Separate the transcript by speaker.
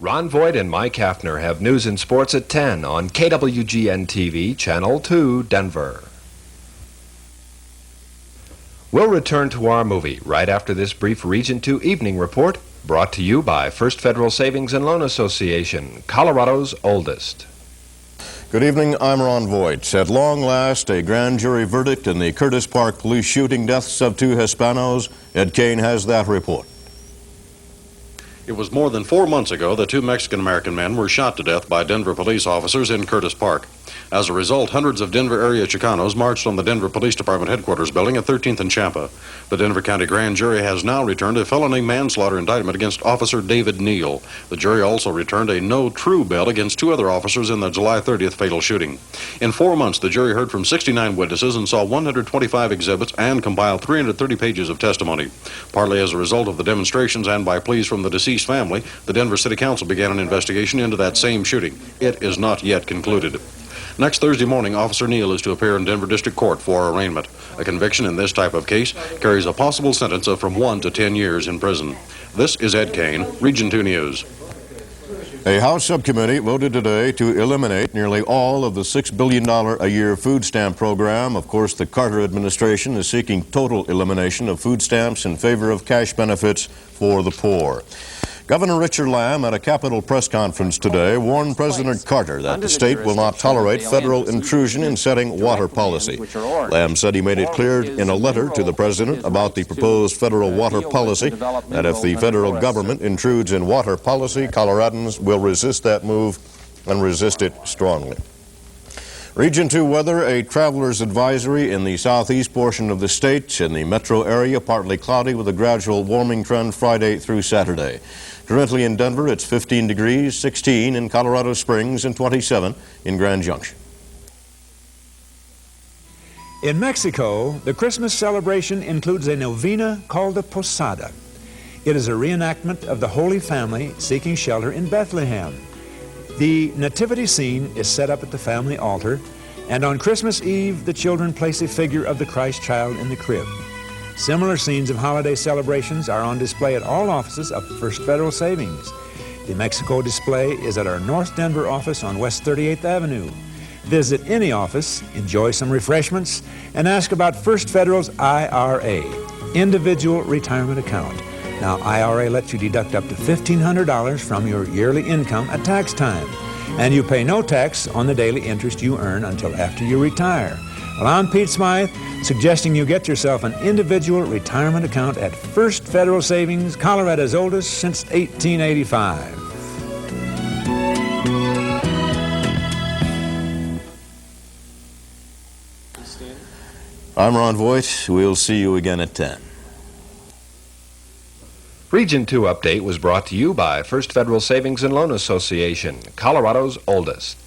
Speaker 1: Ron Voigt and Mike Hafner have news and sports at 10 on KWGN TV, Channel 2, Denver. We'll return to our movie right after this brief Region 2 evening report brought to you by First Federal Savings and Loan Association, Colorado's oldest.
Speaker 2: Good evening, I'm Ron Voigt. At long last, a grand jury verdict in the Curtis Park police shooting deaths of 2 Hispanos. Ed Kane has that report.
Speaker 3: It was more than 4 months ago that 2 Mexican-American men were shot to death by Denver police officers in Curtis Park. As a result, hundreds of Denver area Chicanos marched on the Denver Police Department headquarters building at 13th and Champa. The Denver County Grand Jury has now returned a felony manslaughter indictment against Officer David Neal. The jury also returned a no true bill against 2 other officers in the July 30th fatal shooting. In 4 months, the jury heard from 69 witnesses and saw 125 exhibits and compiled 330 pages of testimony. Partly as a result of the demonstrations and by pleas from the deceased family, the Denver City Council began an investigation into that same shooting. It is not yet concluded. Next Thursday morning, Officer Neal is to appear in Denver District Court for arraignment. A conviction in this type of case carries a possible sentence of from 1 to 10 years in prison. This is Ed Kane, Region 2 News.
Speaker 2: A House subcommittee voted today to eliminate nearly all of the $6 billion a year food stamp program. Of course, the Carter administration is seeking total elimination of food stamps in favor of cash benefits for the poor. Governor Richard Lamb at a Capitol press conference today warned President Carter that the state will not tolerate federal intrusion in setting water policy. Lamb said he made it clear in a letter to the president about the proposed federal water policy that if the federal government intrudes in water policy, Coloradans will resist that move and resist it strongly. Region 2 weather, a traveler's advisory in the southeast portion of the state. In the metro area, partly cloudy with a gradual warming trend Friday through Saturday. Currently in Denver, it's 15 degrees, 16 in Colorado Springs, and 27 in Grand Junction.
Speaker 4: In Mexico, the Christmas celebration includes a novena called the Posada. It is a reenactment of the Holy Family seeking shelter in Bethlehem. The nativity scene is set up at the family altar, and on Christmas Eve, the children place a figure of the Christ child in the crib. Similar scenes of holiday celebrations are on display at all offices of First Federal Savings. The Mexico display is at our North Denver office on West 38th Avenue. Visit any office, enjoy some refreshments, and ask about First Federal's IRA, Individual Retirement Account. Now, IRA lets you deduct up to $1,500 from your yearly income at tax time, and you pay no tax on the daily interest you earn until after you retire. Well, I'm Pete Smythe, suggesting you get yourself an individual retirement account at First Federal Savings, Colorado's oldest since 1885.
Speaker 2: I'm Ron Voigt. We'll see you again at 10.
Speaker 1: Region 2 update was brought to you by First Federal Savings and Loan Association, Colorado's oldest.